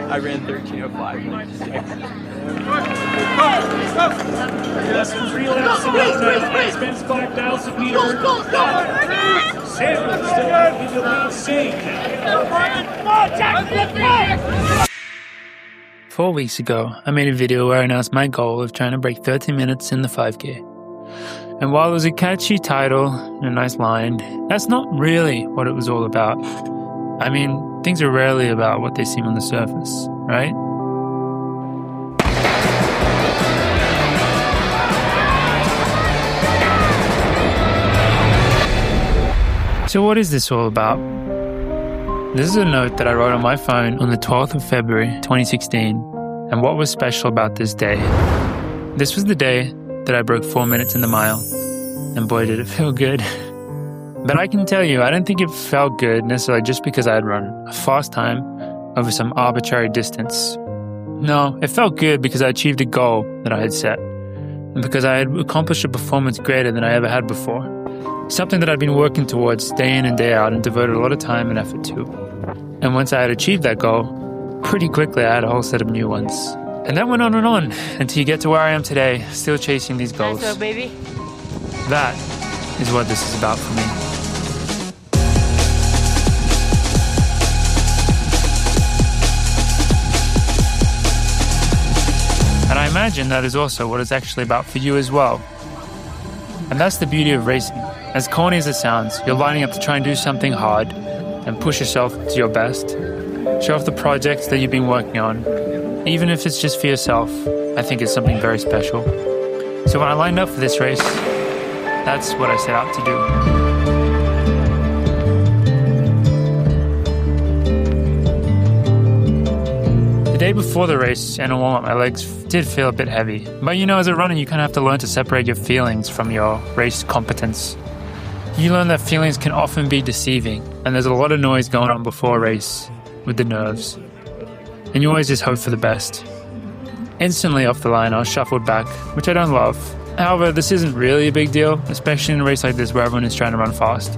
I ran 13:05. Less than 3 laps in the spends 5,000 meters. Samuel still in the lead, Singh. 4 weeks ago, I made a video where I announced my goal of trying to break 30 minutes in the 5K. And while it was a catchy title and a nice line, that's not really what it was all about. I mean, things are rarely about what they seem on the surface, right? So what is this all about? This is a note that I wrote on my phone on the 12th of February, 2016. And what was special about this day? This was the day that I broke 4 minutes in the mile. And boy, did it feel good. But I can tell you, I don't think it felt good necessarily just because I had run a fast time over some arbitrary distance. No, it felt good because I achieved a goal that I had set. And because I had accomplished a performance greater than I ever had before. Something that I'd been working towards day in and day out and devoted a lot of time and effort to. And once I had achieved that goal, pretty quickly I had a whole set of new ones. And that went on until you get to where I am today, still chasing these goals. Nice, baby. That is what this is about for me. And I imagine that is also what it's actually about for you as well. And that's the beauty of racing. As corny as it sounds, you're lining up to try and do something hard and push yourself to your best. Show off the projects that you've been working on. Even if it's just for yourself, I think it's something very special. So when I lined up for this race, that's what I set out to do. The day before the race and a warm-up, my legs did feel a bit heavy. But you know, as a runner, you kind of have to learn to separate your feelings from your race competence. You learn that feelings can often be deceiving, and there's a lot of noise going on before a race with the nerves. And you always just hope for the best. Instantly off the line, I was shuffled back, which I don't love. However, this isn't really a big deal, especially in a race like this where everyone is trying to run fast.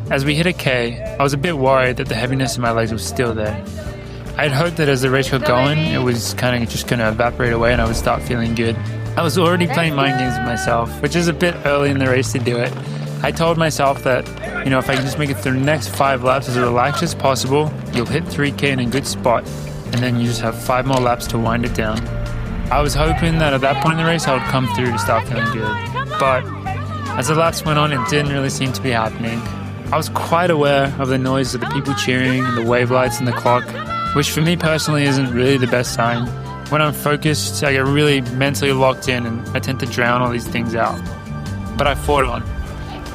As we hit a K, I was a bit worried that the heaviness in my legs was still there. I'd hoped that as the race got going, it was kind of just going to evaporate away and I would start feeling good. I was already playing mind games with myself, which is a bit early in the race to do it. I told myself that, if I can just make it through the next 5 laps as relaxed as possible, you'll hit 3K in a good spot, and then you just have 5 more laps to wind it down. I was hoping that at that point in the race I would come through to start feeling good. But as the laps went on, it didn't really seem to be happening. I was quite aware of the noise of the people cheering and the wave lights and the clock, which for me personally isn't really the best sign. When I'm focused, I get really mentally locked in and I tend to drown all these things out. But I fought on.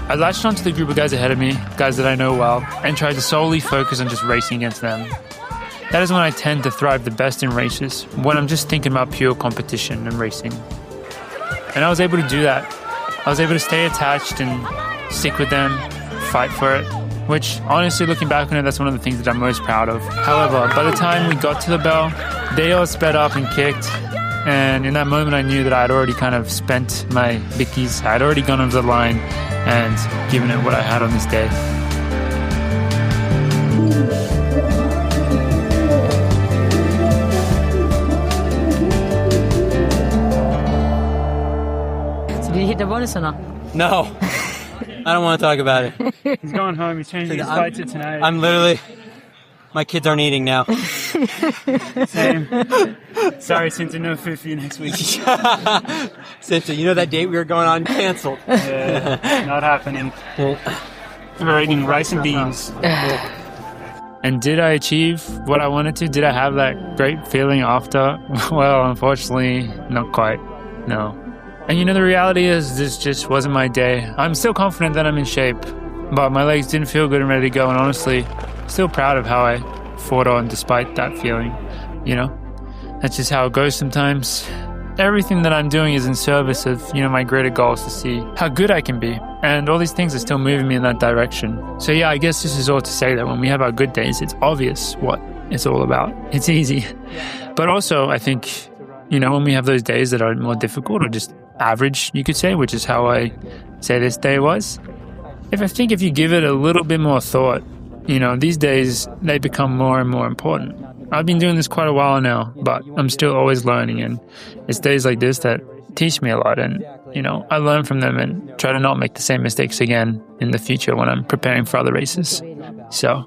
I latched onto the group of guys ahead of me, guys that I know well, and tried to solely focus on just racing against them. That is when I tend to thrive the best in races, when I'm just thinking about pure competition and racing. And I was able to do that. I was able to stay attached and stick with them, fight for it, which honestly, looking back on it, that's one of the things that I'm most proud of. However, by the time we got to the bell, they all sped up and kicked, and in that moment I knew that I had already kind of spent my bickies. I had already gone over the line and given it what I had on this day. Did you hit the bonus or not? No, I don't want to talk about it. He's going home, he's changing his flight to tonight. I'm literally, my kids aren't eating now. Same. Sorry, Cinta, no food for you next week. Cinta, you know that date we were going on? Canceled. Yeah, not happening. We're eating rice and beans. And did I achieve what I wanted to? Did I have that great feeling after? Well, unfortunately, not quite. No. And the reality is this just wasn't my day. I'm still confident that I'm in shape, but my legs didn't feel good and ready to go, and honestly, still proud of how I fought on despite that feeling. That's just how it goes sometimes. Everything that I'm doing is in service of, my greater goals to see how good I can be. And all these things are still moving me in that direction. So yeah, I guess this is all to say that when we have our good days, it's obvious what it's all about. It's easy. But also, I think, when we have those days that are more difficult or just average, you could say, which is how I say this day was. If you give it a little bit more thought, these days, they become more and more important. I've been doing this quite a while now, but I'm still always learning, and it's days like this that teach me a lot, and I learn from them and try to not make the same mistakes again in the future when I'm preparing for other races. So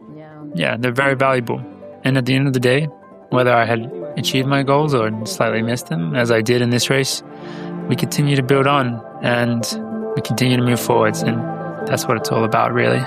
yeah, they're very valuable. And at the end of the day, whether I had achieved my goals or slightly missed them, as I did in this race, we continue to build on and we continue to move forwards, and that's what it's all about, really.